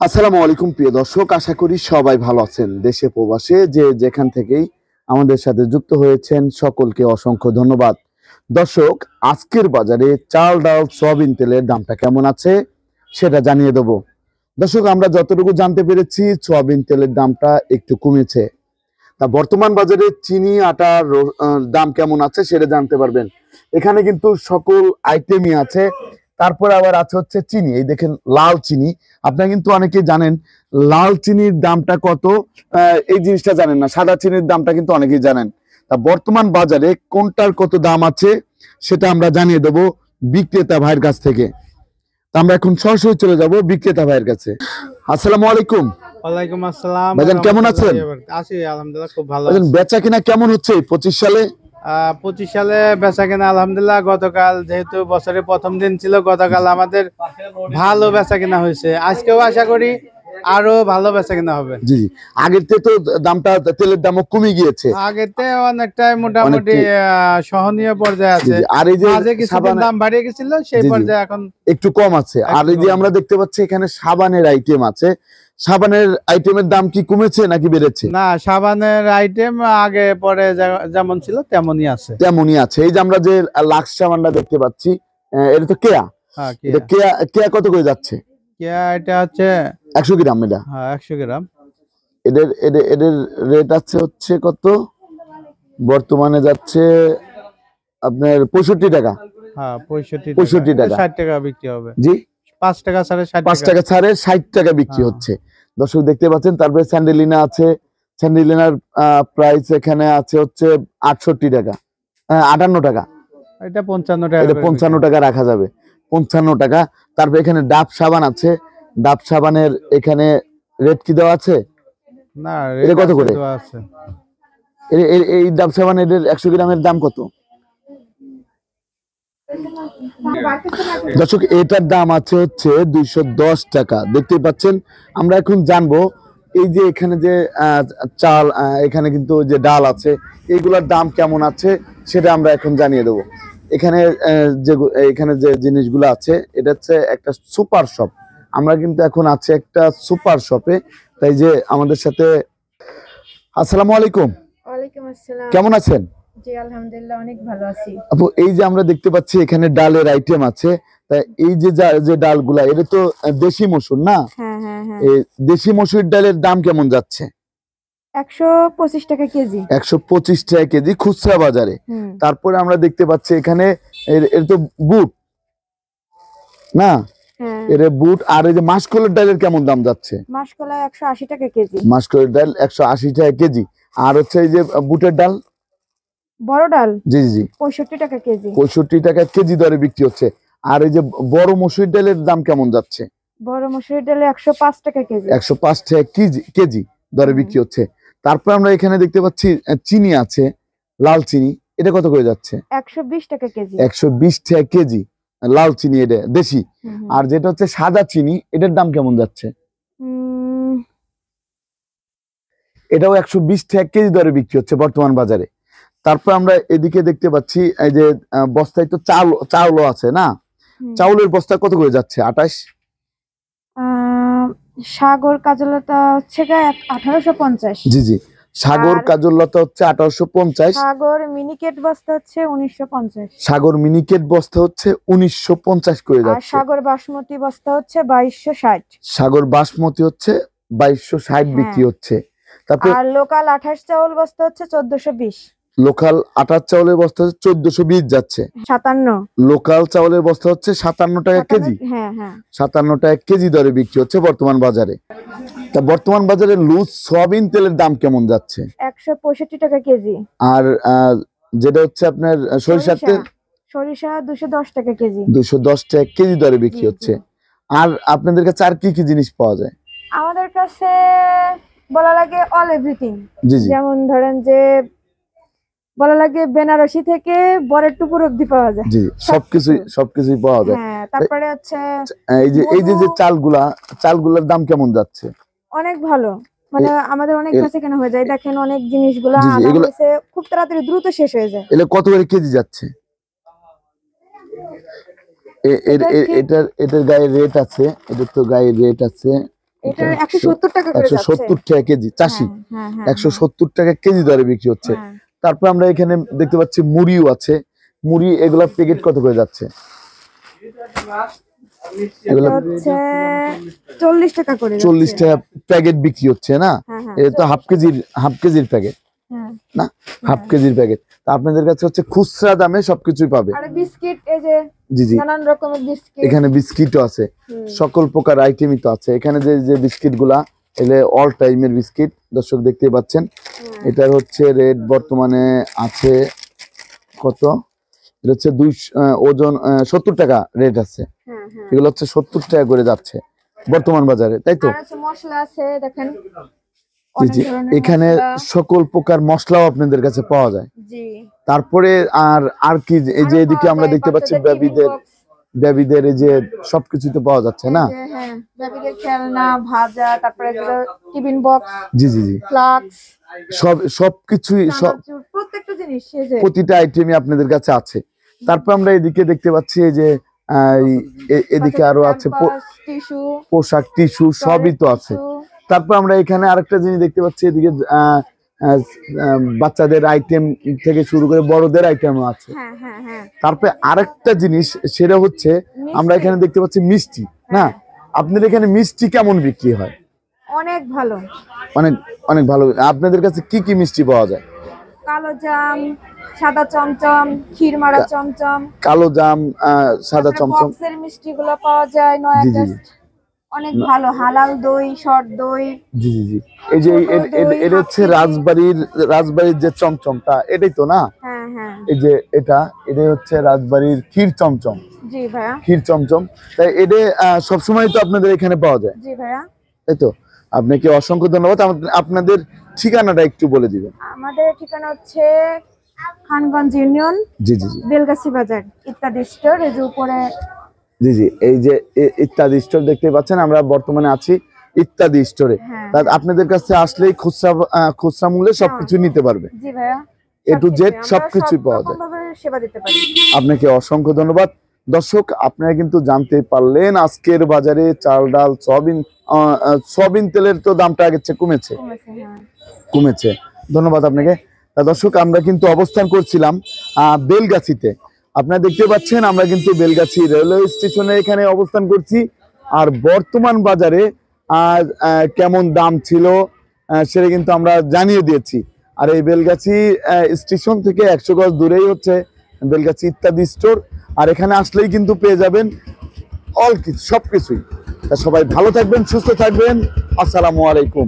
আসসালামু আলাইকুম প্রিয় দর্শক, আশা করি সবাই ভালো আছেন। দেশে প্রবাসে যে যেখান থেকেই আমাদের সাথে যুক্ত হয়েছেন সকলকে অসংখ্য ধন্যবাদ। দর্শক, আজকের বাজারে চাল ডাল সয়াবিন তেলের দামটা কেমন আছে সেটা জানিয়ে দেব। দর্শক, আমরা যতটুকু জানতে পেরেছি সয়াবিন তেলের দামটা একটু কমেছে। তা বর্তমান বাজারে চিনি আটার দাম কেমন আছে সেটা জানতে পারবেন। এখানে কিন্তু সকল আইটেমই আছে। তারপরে আবার আছে হচ্ছে চিনি, এই দেখেন লাল চিনি। আপনারা কিন্তু অনেকেই জানেন লাল চিনির দামটা কত, এই জিনিসটা জানেন না। সাদা চিনির দামটা কিন্তু অনেকেই জানেন। তা বর্তমান বাজারে কোনটার কত দাম আছে সেটা আমরা জানিয়ে দেবো বিক্রেতা ভাইয়ের কাছ থেকে। তা আমরা এখন সরাসরি চলে যাব বিক্রেতা ভাইয়ের কাছে। আসসালামু আলাইকুম। ওয়ালাইকুম আসসালাম। ভাইজান কেমন আছেন? আছি আলহামদুলিল্লাহ, খুব ভালো ভাইজান আছি। বেচা কিনা কেমন হচ্ছে 25 সালে? 25 সালে বেচা কেনা আলহামদুলিল্লাহ, গতকাল যেহেতু বছরের প্রথম দিন ছিল, গতকাল আমাদের ভালো বেচা কেনা হয়েছে। আজকেও আশা করি আরো ভালো বেচা কেনা হবে। জি জি, আগের থেকে তো দামটা তেলের দামও কমে গিয়েছে। আগেতে অনেকটাই মোটামুটি সহনীয় পর্যায়ে আছে। আর এই যে আগে কিছুদিন দাম বাড়িয়ে গেছিল, সেই পর্যায়ে এখন একটু কম আছে। আর এই যে আমরা দেখতে পাচ্ছি এখানে সাবানের আইটেম আছে। সাবানের আইটেমের দাম কি কমেছে নাকি বেড়েছে? না, সাবানের আইটেম আগে পরে যেমন ছিল তেমনই আছে। তেমনই আছে। এই যে আমরা যে লাক্স সাবানটা দেখতে পাচ্ছি, এটা তো কেয়া। হ্যাঁ, এটা কেয়া কত করে যাচ্ছে? কেয়া এটা হচ্ছে 100 গ্রাম। এটা 100 গ্রাম। এদের এদের এদের রেট আছে হচ্ছে কত, বর্তমানে যাচ্ছে আপনার 65 টাকা। হ্যাঁ, 65 টাকা। 60 টাকা বিক্রি হবে। জি, 5 টাকা ছাড়ে 60 5 টাকা ছাড়ে 60 টাকা বিক্রি হচ্ছে। দর্শক দেখতে পাচ্ছেন। তারপরে স্যান্ডেলিনা আছে। স্যান্ডেলিনার প্রাইস এখানে আছে হচ্ছে 68 টাকা, 58 টাকা। এটা 55 টাকা। এটা 55 টাকা রাখা যাবে, 55 টাকা। তারপর এখানে ডাব সাবান আছে। ডাব সাবানের এখানে রেট কি দেওয়া আছে? না, এটা কত করে? আছে। এই ডাব সাবান এর 100 গ্রামের দাম কত? দর্শক, এটার দাম আছে হচ্ছে 210 টাকা। দেখতেই পাচ্ছেন। আমরা এখন জানবো এই যে এখানে যে চাল, এখানে কিন্তু যে ডাল আছে, এইগুলোর দাম কেমন আছে সেটা আমরা এখন জানিয়ে দেবো। এখানে এখানে যে জিনিসগুলো আছে এটা হচ্ছে একটা সুপার শপ। আমরা কিন্তু এখন আছি একটা সুপার শপে। তাই যে আমাদের সাথে, আসসালামু আলাইকুম। ওয়ালাইকুম আসসালাম। কেমন আছেন? জি আলহামদুলিল্লাহ, অনেক ভালো আছি। আপু, এই যে আমরা দেখতে পাচ্ছি এখানে ডালের আইটেম আছে। তাই এই যে যে ডালগুলা, এটা তো দেশি মসুর না? হ্যাঁ হ্যাঁ হ্যাঁ। এই দেশি মসুর ডালের দাম কেমন যাচ্ছে? 125 টাকা কেজি। 125 টাকা কেজি খুচরা বাজারে। তারপরে আমরা দেখতে পাচ্ছি এখানে এর তো বুট না, এর বুট। আর এই যে মাসকলাইর ডালের কেমন দাম যাচ্ছে? মাসকলাই 180 টাকা কেজি। মাসকলাইর ডাল 180 টাকা কেজি। আর হচ্ছে এই যে বুটের ডাল, বড় ডাল, জি জি, 65 টাকা কেজি। 65 টাকা কেজি দরে বিক্রি হচ্ছে। আর এই যে বড় মসুর ডালের দাম কেমন যাচ্ছে? বড় মসুর ডাল 105 টাকা কেজি। 105 টাকা কেজি দরে বিক্রি হচ্ছে। তারপর আমরা এখানে দেখতে পাচ্ছি চিনি আছে, লাল চিনি। এটা কত করে যাচ্ছে? 120 টাকা কেজি। 120 টাকা কেজি লাল চিনি, এটা দেশি। আর যেটা হচ্ছে সাদা চিনি, এটার দাম কেমন যাচ্ছে? এটাও 120 টাকা কেজি দরে বিক্রি হচ্ছে বর্তমান বাজারে। তারপর আমরা এদিকে দেখতে পাচ্ছি এই যে বস্তায় তো চাউলও আছে না? চাউলের বস্তা কত করে যাচ্ছে? 28। সাগর কাজলতা হচ্ছে 1850। জি জি, সাগর কাজলতা হচ্ছে 1850। সাগর মিনিকেট বস্তা হচ্ছে 1950। সাগর মিনিকেট বস্তা হচ্ছে 1950 করে আর যাচ্ছে। সাগর বাসমতি বস্তা হচ্ছে 2260। সাগর বাসমতি হচ্ছে 2260 বিক্রি হচ্ছে। তারপর আর লোকাল 28 চাউল বস্তা হচ্ছে 1420। লোকাল আটার চাউলের বস্তা হচ্ছে 1420 যাচ্ছে। 57। লোকাল চাউলের বস্তা হচ্ছে 57 টাকা কেজি। হ্যাঁ হ্যাঁ, 57 টাকা কেজি দরে বিক্রি হচ্ছে বর্তমান বাজারে। তা বর্তমান বাজারে লুজ সয়াবিন তেলের দাম কেমন যাচ্ছে? 165 টাকা কেজি। আর যেটা হচ্ছে আপনার সরিষার তেল, সরিষা 210 টাকা কেজি। 210 টাকা কেজি দরে বিক্রি হচ্ছে। আর আপনাদের কাছে আর কি কি জিনিস পাওয়া যায়? আমাদের কাছে বলা লাগে অল এভরিথিং। জি জি, যেমন ধরেন যে বলা লাগে বেনারসি থেকে বরের টুকুর অবধি পাওয়া যায়। জি, সবকিছুই পাওয়া যায়। হ্যাঁ, তারপরে হচ্ছে এই যে চালগুলার দাম কেমন যাচ্ছে? অনেক ভালো, মানে আমাদের অনেক কাছে কেনা হয়ে যায়। দেখেন অনেক জিনিসগুলো খুব তাড়াতাড়ি দ্রুত শেষ হয়ে যায়। এগুলো কত করে কেজি যাচ্ছে? এটার গায়ে রেট আছে, এটার তো গায়ে রেট আছে। এটা 170 টাকা করে যাচ্ছে। 170 টাকা কেজি চাষি, হ্যাঁ, 170 টাকা কেজি দরে বিক্রি হচ্ছে। হ্যাঁ। তারপর আমরা এখানে দেখতে পাচ্ছি মুড়িও আছে, মুড়ি এগুলা প্যাকেট কত করে যাচ্ছে? এগুলা এটা হচ্ছে 40 টাকা করে 40 যাচ্ছে। টাকা প্যাকেট বিক্রি হচ্ছে না? হ্যাঁ, এটা তো হাফ কেজির প্যাকেট হ্যাঁ। না, হাফ কেজির প্যাকেট। তা আপনাদের কাছে হচ্ছে খুচরা দামে সবকিছুই পাবে। আর বিস্কিট, এই যে জি জি, নানান রকমের বিস্কিট। এখানে বিস্কিটও আছে, সকল প্রকার আইটেমই তো আছে এখানে। যে যে বিস্কিট গুলা এলে অল টাইমের বিস্কিট, দর্শক দেখতে পাচ্ছেন। এটার হচ্ছে রেট বর্তমানে আছে কত? এটা হচ্ছে ওজন 70 টাকা রেট আছে। এগুলো হচ্ছে 70 টাকা করে যাচ্ছে বর্তমান বাজারে, তাই তো? আর আছে মশলা আছে, দেখেন জি অনেক জি, ধরনের এখানে মশলা। সকল প্রকার মশলাও আপনাদের কাছে পাওয়া যায়। জি। তারপরে আর কি, এই যে আরো এদিকে পাওয়া আমরা যায় দেখতে পাচ্ছি বাচ্চাদের টিফিন বক্স। বেবিদের এই যে সবকিছু তো পাওয়া যাচ্ছে না? হ্যাঁ, বেবিদের খেলনা, ভাজা, তারপরে টিফিন বক্স, জি জি জি, ফ্লাক্স, সবকিছুই চানাচুর, প্রত্যেকটা জিনিস এই যে। প্রতিটা আইটেমই আপনাদের কাছে আছে। তারপর আমরা এদিকে দেখতে পাচ্ছি এই যে এদিকে আরো আছে টিস্যু, পোশাক, টিস্যু সবই তো আছে। তারপর আমরা এখানে আরেকটা জিনিস দেখতে পাচ্ছি, এদিকে বাচ্চাদের আইটেম থেকে শুরু করে বড়দের আইটেমও আছে। হ্যাঁ। তারপরে আরেকটা জিনিস, সেটা হচ্ছে আমরা এখানে দেখতে পাচ্ছি মিষ্টি না? আপনাদের এখানে মিষ্টি কেমন বিক্রি হয়? অনেক ভালো। অনেক অনেক ভালো। আপনাদের কাছে কি কি মিষ্টি পাওয়া যায়? কালো জাম, সাদা চমচম, ক্ষীরমারা চমচম, কালো জাম, সাদা চমচম, বক্সের মিষ্টিগুলো পাওয়া যায়, নয়া জি জি টেস্ট, অনেক ভালো। হালাল দই, শর্ট দই। জি জি জি, এই যে এটা হচ্ছে রাজবাড়ির যে চমচমটা, এটাই তো না? হ্যাঁ। এই যে এটাই হচ্ছে রাজবাড়ির ক্ষীর চমচম। জি ভাইয়া। ক্ষীর চমচম, তাই এটা সবসময় তো আপনাদের এখানে পাওয়া যায়, জি ভাইয়া। তাই তো? আপনাকে অসংখ্য ধন্যবাদ। আপনাদের ঠিকানাটা একটু বলে দিবেন। আমাদের ঠিকানা হচ্ছে খানগঞ্জ ইউনিয়ন, জি জি জি, বেলগাছি বাজার, ইত্যাদি স্টোর, এই যে উপরে। জি জি, এই যে ইত্যাদি স্টোর দেখতে পাচ্ছেন, আমরা বর্তমানে আছি ইত্যাদি স্টোরে। হ্যাঁ। আপনাদের কাছে আসলেই খুচরা মূল্যে সবকিছু নিতে পারবে। জি ভাইয়া। A to Z আমরা সবকিছুই পাওয়া যায়। সব রকমভাবে সেবা দিতে পারি। আপনাকে অসংখ্য ধন্যবাদ। দর্শক, আপনারা কিন্তু জানতে পারলেন আজকের বাজারে চাল, ডাল, সয়াবিন তেলের তো দামটা আগের চেয়ে কমেছে, হ্যাঁ। কমেছে। ধন্যবাদ আপনাকে। তা দর্শক, আমরা কিন্তু অবস্থান করছিলাম বেলগাছিতে। আপনারা দেখতে পাচ্ছেন আমরা কিন্তু বেলগাছি রেলওয়ে স্টেশনে এখানে অবস্থান করছি। আর বর্তমান বাজারে কেমন দাম ছিল সেটা কিন্তু আমরা জানিয়ে দিয়েছি। আর এই বেলগাছি স্টেশন থেকে 100 গজ দূরেই হচ্ছে বেলগাছি ইত্যাদি স্টোর। আর এখানে আসলেই কিন্তু পেয়ে যাবেন সবকিছুই। তা সবাই ভালো থাকবেন, সুস্থ থাকবেন। আসসালামু আলাইকুম।